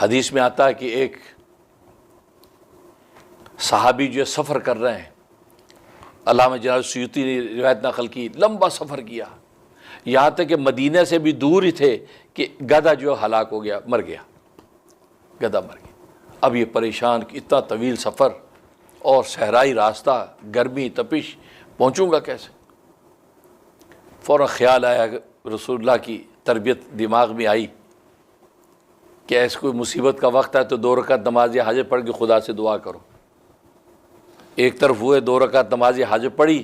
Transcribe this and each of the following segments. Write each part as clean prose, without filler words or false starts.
حدیث میں آتا ہے کہ ایک صحابی جو سفر کر رہے ہیں، علامہ جلال سیوطی نے روایت نقل کی، لمبا سفر کیا، یہاں تک کہ مدینہ سے بھی دور ہی تھے کہ گدھا جو ہلاک ہو گیا، مر گیا، گدھا مر گیا۔ اب یہ پریشان کہ اتنا طویل سفر اور صحرائی راستہ، گرمی، تپش، پہنچوں گا کیسے؟ فوراً خیال آیا، رسول اللہ کی تربیت دماغ میں آئی کہ ایسے کوئی مصیبت کا وقت ہے تو 2 رکعت نماز حاجت پڑھ کے خدا سے دعا کرو۔ ایک طرف ہوئے 2 رکعت نماز حاجت پڑھی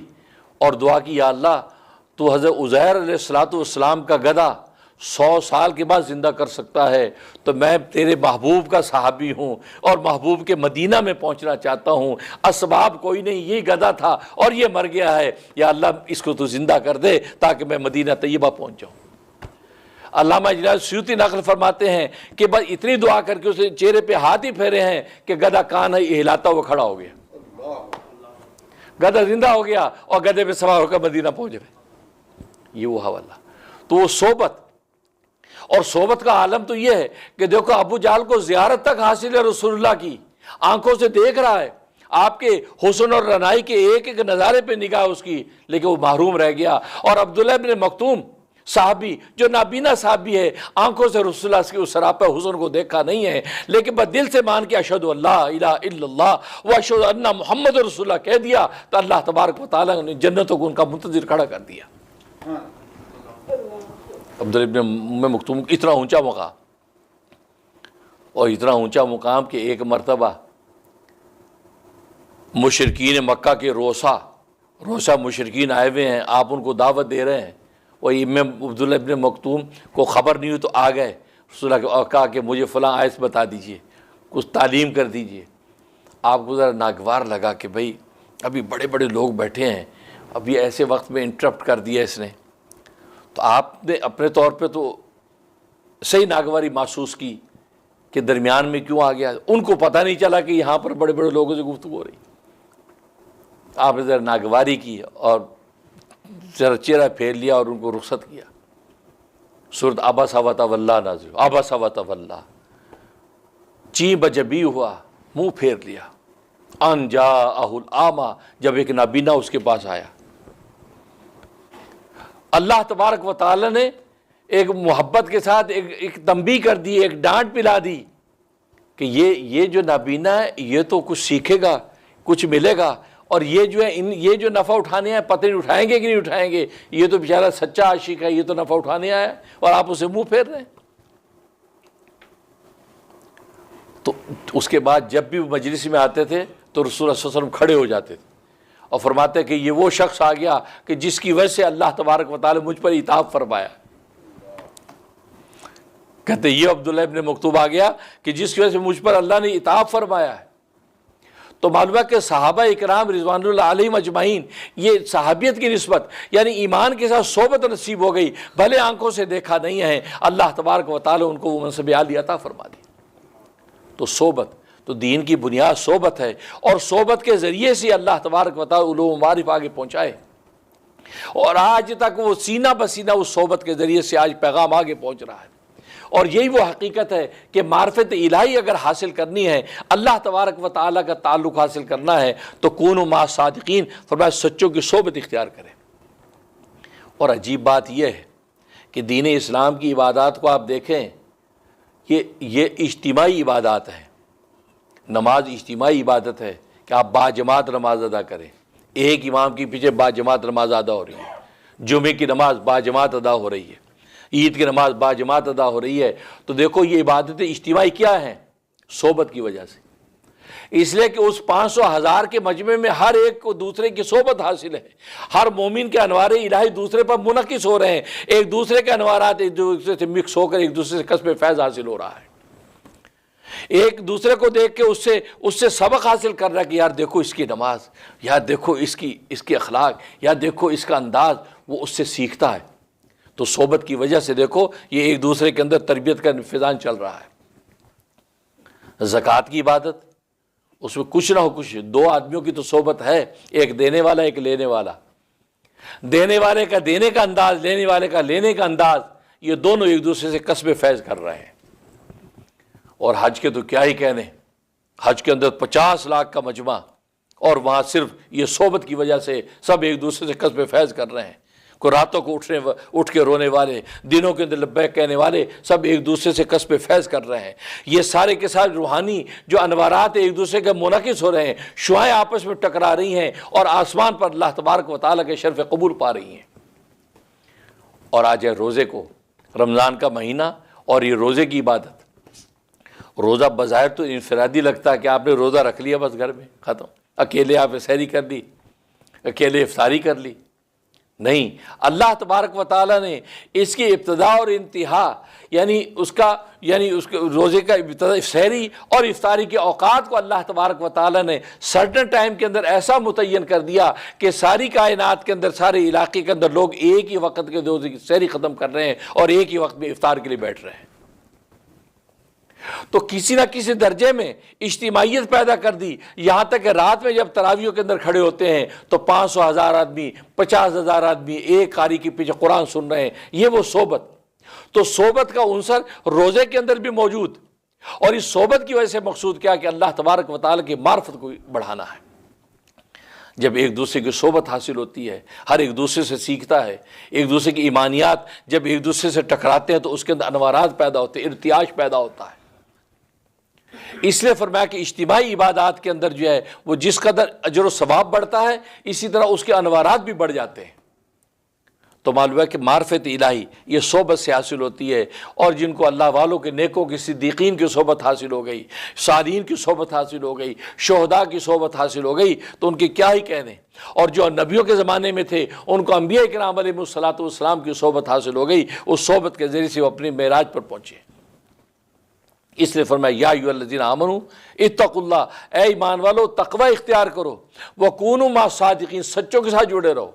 اور دعا کی، یا اللہ تو حضرت عزیر علیہ السلام کا گدھا 100 سال کے بعد زندہ کر سکتا ہے، تو میں تیرے محبوب کا صحابی ہوں اور محبوب کے مدینہ میں پہنچنا چاہتا ہوں، اسباب کوئی نہیں، یہ گدھا تھا اور یہ مر گیا ہے، یا اللہ اس کو تو زندہ کر دے تاکہ میں مدینہ طیبہ پہنچ جاؤں۔ علامہ جلال سیوطی نقل فرماتے ہیں کہ بس اتنی دعا کر کے اسے چہرے پہ ہاتھ ہی پھیرے ہیں کہ گدھا کان ہے ہلاتا ہوا کھڑا ہو گیا، گدھا زندہ ہو گیا اور گدھے پہ سوار ہو کر مدینہ پہنچ رہے۔ یہ وہ حوالہ، تو وہ صحبت، اور صحبت کا عالم تو یہ ہے کہ دیکھو ابو جہل کو زیارت تک حاصل ہے رسول اللہ کی، آنکھوں سے دیکھ رہا ہے آپ کے حسن اور رنائی کے ایک ایک نظارے پہ نگاہ اس کی، لیکن وہ محروم رہ گیا۔ اور عبداللہ ابن مکتوم صحابی جو نابینا صحابی ہے، آنکھوں سے رسول اللہ کے اس سراپا حسن کو دیکھا نہیں ہے، لیکن بس دل سے مان کے اشہد ان لا الہ الا اللہ و اشہد ان محمد رسول اللہ کہہ دیا تو اللہ تبارک و تعالیٰ نے جنتوں کو ان کا منتظر کھڑا کر دیا۔ عبداللہ ابن مکتوم اتنا اونچا مقام، اور اتنا اونچا مقام کہ ایک مرتبہ مشرکین مکہ کے روسا مشرکین آئے ہوئے ہیں، آپ ان کو دعوت دے رہے ہیں، اور عبداللہ ابن مکتوم کو خبر نہیں ہوئی تو آ گئے رسول اللہ کو، کہا کہ مجھے فلاں آیت بتا دیجئے، کچھ تعلیم کر دیجئے۔ آپ کو ذرا ناگوار لگا کہ بھئی ابھی بڑے بڑے لوگ بیٹھے ہیں، ابھی ایسے وقت میں انٹرپٹ کر دیا اس نے، تو آپ نے اپنے طور پہ تو صحیح ناگواری محسوس کی کہ درمیان میں کیوں آ گیا، ان کو پتہ نہیں چلا کہ یہاں پر بڑے بڑے لوگوں سے گفتگو ہو رہی۔ آپ نے ذرا ناگواری کی اور ذرا چہرہ پھیر لیا اور ان کو رخصت کیا۔ سورۃ عبس و تولی نازل، عبس و تولی، چیں بجبی ہوا، منہ پھیر لیا، ان جاءہ الاعمی، جب ایک نابینا اس کے پاس آیا۔ اللہ تبارک و تعالی نے ایک محبت کے ساتھ ایک تنبیہ کر دی، ایک ڈانٹ پلا دی کہ یہ جو نابینا ہے یہ تو کچھ سیکھے گا، کچھ ملے گا، اور یہ جو ہے یہ جو نفع اٹھانے آئے پتہ نہیں اٹھائیں گے کہ نہیں اٹھائیں گے، یہ تو بیچارہ سچا عاشق ہے، یہ تو نفع اٹھانے آیا ہے اور آپ اسے منہ پھیر رہے ہیں۔ تو اس کے بعد جب بھی وہ مجلس میں آتے تھے تو رسول اللہ صلی اللہ علیہ وسلم کھڑے ہو جاتے تھے اور فرماتے کہ یہ وہ شخص آ گیا کہ جس کی وجہ سے اللہ تبارک و تعالی مجھ پر عتاب فرمایا۔ کہتے یہ عبداللہ ابن مکتوم آ گیا کہ جس کی وجہ سے مجھ پر اللہ نے عتاب فرمایا ہے۔ تو معلوم ہے کہ صحابہ اکرام رضوان اللہ علیہم اجمعین، یہ صحابیت کی نسبت یعنی ایمان کے ساتھ صحبت نصیب ہو گئی، بھلے آنکھوں سے دیکھا نہیں ہے، اللہ تبارک و تعالی ان کو وہ منصب عالی عطا فرما دی۔ تو صحبت، تو دین کی بنیاد صحبت ہے، اور صحبت کے ذریعے سے اللہ تبارک و تعالی علوم و معارف آگے پہنچائے، اور آج تک وہ سینہ بسینہ اس صحبت کے ذریعے سے آج پیغام آگے پہنچ رہا ہے۔ اور یہی وہ حقیقت ہے کہ معرفت الہی اگر حاصل کرنی ہے، اللہ تبارک و تعالیٰ کا تعلق حاصل کرنا ہے تو کونوا مع صادقین، فرمایا سچوں کی صحبت اختیار کریں۔ اور عجیب بات یہ ہے کہ دین اسلام کی عبادات کو آپ دیکھیں، یہ اجتماعی عبادات ہیں۔ نماز اجتماعی عبادت ہے کہ آپ باجماعت نماز ادا کریں، ایک امام کے پیچھے باجماعت نماز ادا ہو رہی ہے، جمعے کی نماز باجماعت ادا ہو رہی ہے، عید کی نماز باجماعت ادا ہو رہی ہے۔ تو دیکھو یہ عبادتیں اجتماعی کیا ہیں؟ صحبت کی وجہ سے، اس لیے کہ اس 500,000 کے مجمع میں ہر ایک کو دوسرے کی صحبت حاصل ہے، ہر مومن کے انوار الہی دوسرے پر منعکس ہو رہے ہیں، ایک دوسرے کے انوارات ایک دوسرے سے مکس ہو کر ایک دوسرے سے کسب فیض حاصل ہو رہا ہے، ایک دوسرے کو دیکھ کے اس سے سبق حاصل کر رہا ہے کہ یار دیکھو اس کی نماز، یار دیکھو اس کی اخلاق، یار دیکھو اس کا انداز، وہ اس سے سیکھتا ہے۔ تو صحبت کی وجہ سے دیکھو یہ ایک دوسرے کے اندر تربیت کا فیضان چل رہا ہے۔ زکوٰۃ کی عبادت، اس میں کچھ نہ ہو کچھ، 2 آدمیوں کی تو صحبت ہے، ایک دینے والا ایک لینے والا، دینے والے کا دینے کا انداز، لینے والے کا لینے کا انداز، یہ دونوں ایک دوسرے سے کسب فیض کر رہے ہیں۔ اور حج کے تو کیا ہی کہنے، حج کے اندر 50 لاکھ کا مجمع، اور وہاں صرف یہ صحبت کی وجہ سے سب ایک دوسرے سے کسب فیض کر رہے ہیں۔ کوئی راتوں کو اٹھ کے رونے والے، دنوں کے اندر لبیک کہنے والے، سب ایک دوسرے سے کسب فیض کر رہے ہیں۔ یہ سارے کے ساتھ روحانی جو انوارات ایک دوسرے کے منعکس ہو رہے ہیں، شعاعیں آپس میں ٹکرا رہی ہیں اور آسمان پر اللہ تبارک و تعالیٰ کے شرف قبول پا رہی ہیں۔ اور آج ہے روزے کو، رمضان کا مہینہ اور یہ روزے کی عبادت۔ روزہ بظاہر تو انفرادی لگتا ہے کہ آپ نے روزہ رکھ لیا بس گھر میں ختم، اکیلے آپ نے سحری کر لی، اکیلے افطاری کر لی۔ نہیں، اللہ تبارک و تعالیٰ نے اس کی ابتدا اور انتہا یعنی اس کے روزے کا ابتدا سحری اور افطاری کے اوقات کو اللہ تبارک و تعالیٰ نے سرٹن ٹائم کے اندر ایسا متعین کر دیا کہ ساری کائنات کے اندر، سارے علاقے کے اندر لوگ ایک ہی وقت کے روزے کی سحری ختم کر رہے ہیں اور ایک ہی وقت میں افطار کے لیے بیٹھ رہے ہیں۔ تو کسی نہ کسی درجے میں اجتماعیت پیدا کر دی، یہاں تک کہ رات میں جب تراویحوں کے اندر کھڑے ہوتے ہیں تو 500,000 آدمی، 50,000 آدمی ایک قاری کے پیچھے قرآن سن رہے ہیں۔ یہ وہ صحبت، تو صحبت کا عنصر روزے کے اندر بھی موجود، اور اس صحبت کی وجہ سے مقصود کیا کہ اللہ تبارک و تعالیٰ کی معرفت کو بڑھانا ہے۔ جب ایک دوسرے کی صحبت حاصل ہوتی ہے، ہر ایک دوسرے سے سیکھتا ہے، ایک دوسرے کی ایمانیات جب ایک دوسرے سے ٹکراتے ہیں تو اس کے اندر انوارات پیدا ہوتے ہیں، ارتیاش پیدا ہوتا ہے۔ اس لیے فرمایا کہ اجتماعی عبادات کے اندر جو ہے وہ جس قدر اجر و ثواب بڑھتا ہے، اسی طرح اس کے انوارات بھی بڑھ جاتے ہیں۔ تو معلوم ہے کہ معرفت الہی یہ صحبت سے حاصل ہوتی ہے، اور جن کو اللہ والوں کے نیکوں کی صدیقین کی صحبت حاصل ہو گئی، صالحین کی صحبت حاصل ہو گئی، شہداء کی صحبت حاصل ہو گئی، تو ان کے کیا ہی کہنے۔ اور جو نبیوں کے زمانے میں تھے ان کو انبیاء کرام علیہ الصلوۃ والسلام کی صحبت حاصل ہو گئی، اس صحبت کے ذریعے سے وہ اپنی معراج پر پہنچے۔ اس لیے فرمایا یا ایھا الذین آمنوا اتقوا اللہ، اے ایمان والو تقوی اختیار کرو، وکونوا مع الصادقین، سچوں کے ساتھ جڑے رہو۔